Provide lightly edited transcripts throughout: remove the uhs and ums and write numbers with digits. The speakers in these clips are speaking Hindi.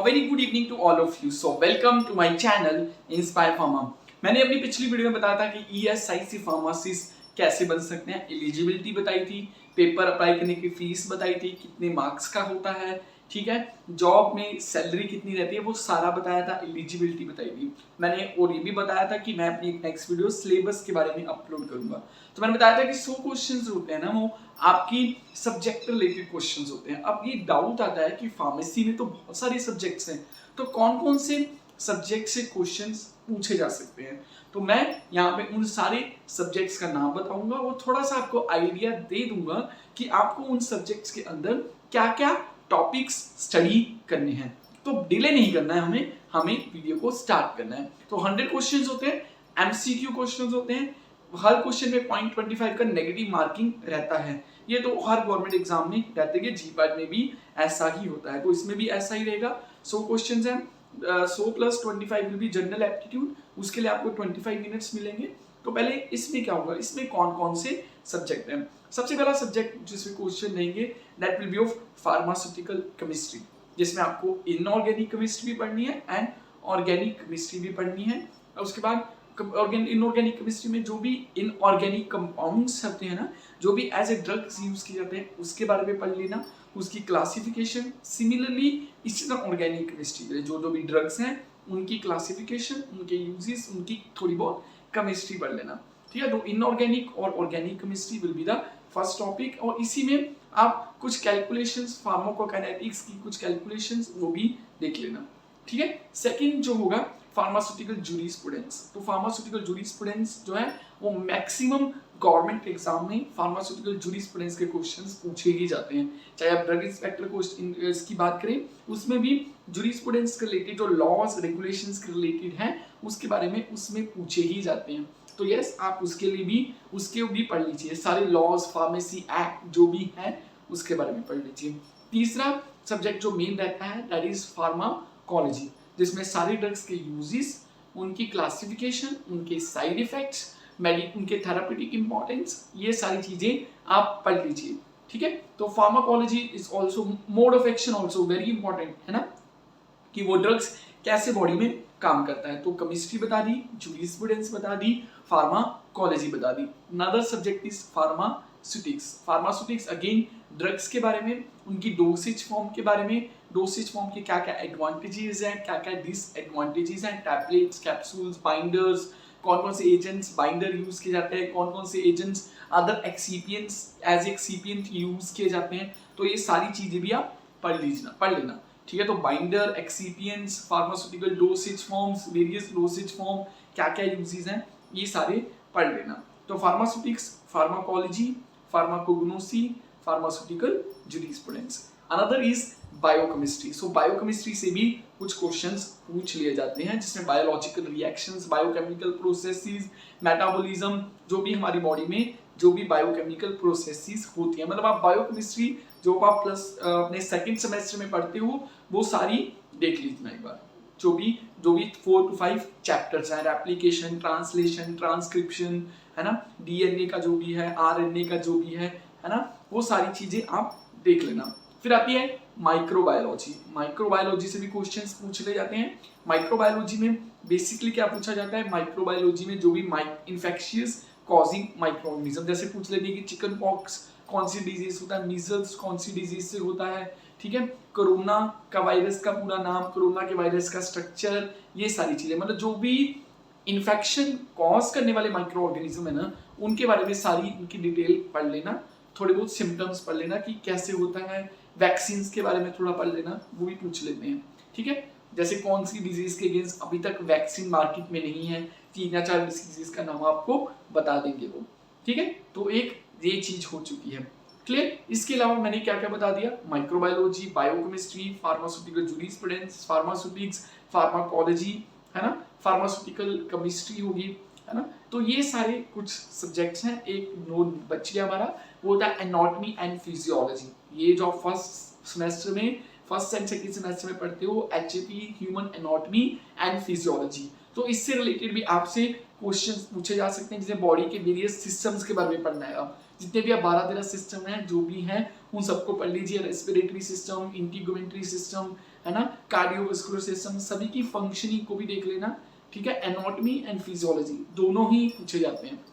Very good evening to all of you. So welcome to my channel inspire pharma. मैंने अपनी पिछली वीडियो में बताया था कि ईएसआईसी फार्मासिस्ट कैसे बन सकते हैं, एलिजिबिलिटी बताई थी, पेपर अप्लाई करने की फीस बताई थी, कितने मार्क्स का होता है, ठीक है, जॉब में सैलरी कितनी रहती है, वो सारा बताया था, एलिजिबिलिटी बताई थी मैंने। और ये भी बताया था कि मैं अपनी एक नेक्स्ट वीडियो सिलेबस के बारे में अपलोड करूंगा। तो मैंने बताया था कि 100 क्वेश्चंस होते हैं ना, वो आपकी सब्जेक्ट रिलेटेड क्वेश्चंस होते हैं। अब ये डाउट आता है कि फार्मेसी में तो बहुत सारे सब्जेक्ट्स हैं, तो कौन कौन से सब्जेक्ट से क्वेश्चंस पूछे जा सकते हैं। तो मैं यहाँ पे उन सारे सब्जेक्ट्स का नाम बताऊंगा और थोड़ा सा आपको आइडिया दे दूंगा कि आपको उन सब्जेक्ट्स के अंदर क्या क्या टॉपिक्स स्टडी करने हैं। तो डिले नहीं करना है, हमें वीडियो को स्टार्ट करना है। तो 100 क्वेश्चंस होते हैं, एमसीक्यू क्वेश्चंस होते हैं, हर क्वेश्चन में 0.25 का नेगेटिव मार्किंग रहता है। ये तो हर गवर्नमेंट एग्जाम में रहते हैं, जीपैट में भी ऐसा ही होता है, तो इसमें भी ऐसा ही रहेगा। 100 क्वेश्चंस हैं, 100 + 25 विल बी जनरल एप्टीट्यूड, उसके लिए आपको 25 मिनट्स मिलेंगे। तो पहले इसमें क्या होगा, इसमें कौन कौन से सब्जेक्ट हैं। सबसे पहला सब्जेक्ट जिसमें क्वेश्चन रहेंगे that will be of pharmaceutical chemistry, जिसमें आपको इनऑर्गेनिक केमिस्ट्री भी पढ़नी है एंड ऑर्गेनिक केमिस्ट्री भी पढ़नी है। और उसके बाद इनऑर्गेनिक केमिस्ट्री में जो भी इनऑर्गेनिक कंपाउंड्स होते हैं ना, जो भी एज ए ड्रग्स यूज किए जाते हैं, उसके बारे में पढ़ लेना, उसकी क्लासिफिकेशन। सिमिलरली इस ऑर्गेनिक केमिस्ट्री के जो जो भी ड्रग्स हैं उनकी क्लासिफिकेशन, उनके यूजेस, उनकी थोड़ी बहुत केमिस्ट्री पढ़ लेना, ठीक है। तो इनऑर्गेनिक और organic chemistry will be the first topic, और इसी में आप कुछ कैलकुलेशंस, फार्माकोकाइनेटिक्स की कुछ कैलकुलेशंस वो भी देख लेना, ठीक है। सेकंड जो होगा फार्मास्यूटिकल जूरिस्प्रूडेंस। तो फार्मास्यूटिकल जूरिस्प्रूडेंस जो है वो मैक्सिमम गवर्नमेंट एग्जाम में फार्मास्यूटिकल जूरिस्प्रूडेंस के क्वेश्चंस पूछे ही जाते हैं। चाहे आप ड्रग इंस्पेक्टर क्वेश्चन की बात करें, उसमें भी जूरिस्प्रूडेंस के रिलेटेड जो लॉज रेगुलेशंस के रिलेटेड हैं उसके बारे में उसमें पूछे ही जाते हैं। तो यस, आप उसके लिए भी उसके भी पढ़ लीजिए, सारे लॉज, फार्मेसी एक्ट जो भी है उसके बारे में पढ़ लीजिए। तीसरा सब्जेक्ट जो मेन रहता है दैट इज फार्माकोलॉजी, जिसमें सारे ड्रग्स के यूजेस, उनकी क्लासिफिकेशन, उनके साइड इफेक्ट्स, उनके थेरापेटिक इंपॉर्टेंस, ये सारी चीजें आप पढ़ लीजिए, ठीक है। तो pharmacology is also mode of action also very important है ना, कि वो ड्रग्स कैसे बॉडी में काम करता है। तो केमिस्ट्री बता दी, जूरिस्प्रूडेंस बता दी, फार्माकोलॉजी बता दी। Another subject is pharmaceutics. Pharmaceutics again drugs के बारे में, उनकी डोसेज फॉर्म के बारे में, डोसेज फॉर्म के क्या क्या एडवांटेजेस हैं, क्या क्या डिसएडवांटेजेस हैं, टैबलेट्स, कैप्सूल्स, बाइंडर्स, कौन कौन से एजेंट्स बाइंडर यूज किए जाते हैं, कौन कौन से agents other excipients as excipient use किए जाते हैं। तो ये सारी चीजें भी आप पढ़ लेना, ठीक है। तो binder, excipients, pharmaceutical dosage forms, various dosage form, क्या क्या यूजेस हैं, ये सारे पढ़ लेना। तो pharmaceutics, pharmacology, pharmacognosy, pharmaceutical jurisprudence. Another is biochemistry. So biochemistry से भी कुछ क्वेश्चंस पूछ लिए जाते हैं, जिसमें biological reactions, biochemical processes, metabolism, जो भी हमारी बॉडी में जो भी बायोकेमिकल प्रोसेसेस होती है, मतलब आप बायोकेमिस्ट्री जो आप प्लस अपने सेकंड सेमेस्टर में पढ़ते हो वो सारी देख लीजिए एक बार। जो भी 4 to 5 चैप्टर्स हैं, एप्लीकेशन, ट्रांसलेशन, ट्रांसक्रिप्शन, है ना, डीएनए का जो भी है, आरएनए का जो भी है ना, वो सारी चीजें आप देख लेना। फिर आती है माइक्रोबायोलॉजी। माइक्रोबायोलॉजी से भी क्वेश्चंस पूछ ले जाते हैं। माइक्रोबायोलॉजी में बेसिकली क्या पूछा जाता है, माइक्रोबायोलॉजी में जो भी इन्फेक्शियस कॉजिंग माइक्रोऑर्गेनिज्म, जैसे पूछ लेती है कि चिकन पॉक्स कौन सी डिजीज होता है, मीजल्स कौन सी डिजीज से होता है, ठीक है, कोरोना का वायरस का पूरा नाम, कोरोना के वायरस का स्ट्रक्चर, ये सारी चीजें, मतलब जो भी इन्फेक्शन कॉज करने वाले माइक्रो ऑर्गेनिज्म है ना, उनके बारे में सारी उनकी डिटेल पढ़ लेना। थोड़े बहुत सिम्टम्स पढ़ लेना कि कैसे होता है, वैक्सीन के बारे में थोड़ा पढ़ लेना, वो भी पूछ लेते हैं, ठीक है। जैसे कौन सी डिजीज के अगेंस्ट अभी तक वैक्सीन मार्केट में नहीं है, 3 या 4 डिजीज का नाम आपको बता देंगे वो, ठीक है। तो एक ये चीज हो चुकी है, क्लियर। इसके अलावा मैंने क्या क्या बता दिया, microbiology, biochemistry, pharmaceutical jurisprudence, pharmaceutics, pharmacology, है ना, फार्मास्यूटिकल केमिस्ट्री होगी, है ना। तो ये सारे कुछ सब्जेक्ट्स हैं। एक नोट बच गया हमारा, वो होता है एनाटॉमी एंड फिजियोलॉजी। ये जो फर्स्ट सेमेस्टर में, फर्स्ट एंड सेकंड सेमेस्टर में पढ़ते हो, HAP, human anatomy and physiology. तो इससे रिलेटेड भी आपसे क्वेश्चंस पूछे जा सकते हैं, जिसे बॉडी के वेरियस सिस्टम्स के बारे में पढ़ना है। आप जितने भी 12-13 सिस्टम हैं जो भी हैं उन सबको पढ़ लीजिए, रेस्पिरेटरी सिस्टम, इंटीग्यूमेंटरी सिस्टम, है ना, कार्डियोवास्कुलर सिस्टम, सभी की फंक्शनिंग को भी देख लेना, ठीक है। एनाटॉमी एंड फिजियोलॉजी दोनों ही पूछे जाते हैं।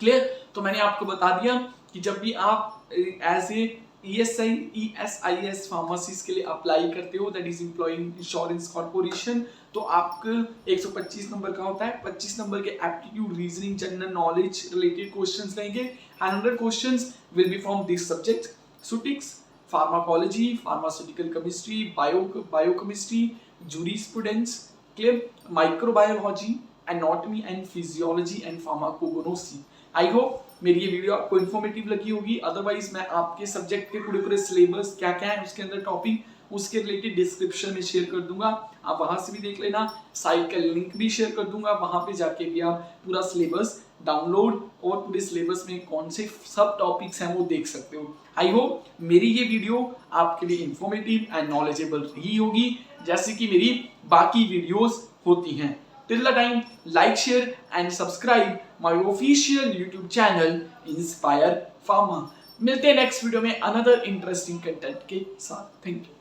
क्लियर? तो मैंने आपको बता दिया कि जब भी आप एज ए ESIS फार्मेसीज के लिए अप्लाई करते हो, that is employing insurance corporation, तो आपको 125 नंबर का होता है। 25 नंबर के aptitude, reasoning, general knowledge related questions रहेंगे and 100 questions will be from this subject: सुटिक्स, pharmacology, pharmaceutical chemistry, biochemistry, jurisprudence, clear, microbiology, anatomy and physiology and pharmacognosy. I hope मेरी ये वीडियो आपको इन्फॉर्मेटिव लगी होगी। अदरवाइज मैं आपके सब्जेक्ट के पूरे सिलेबस क्या क्या है उसके अंदर टॉपिक, उसके रिलेटेड डिस्क्रिप्शन में शेयर कर दूंगा, आप वहां से भी देख लेना। साइट का लिंक भी शेयर कर दूंगा, वहां पे जाके भी आप पूरा सिलेबस डाउनलोड और पूरे सिलेबस में कौन से सब टॉपिक्स हैं वो देख सकते हो। आई होप मेरी ये वीडियो आपके लिए इंफॉर्मेटिव एंड नॉलेजेबल रही होगी, जैसे कि मेरी बाकी वीडियोस होती हैं। Till the time, like, share and subscribe my official YouTube channel Inspire Pharma। मिलते हैं नेक्स्ट वीडियो में अनदर इंटरेस्टिंग कंटेंट के साथ। Thank you.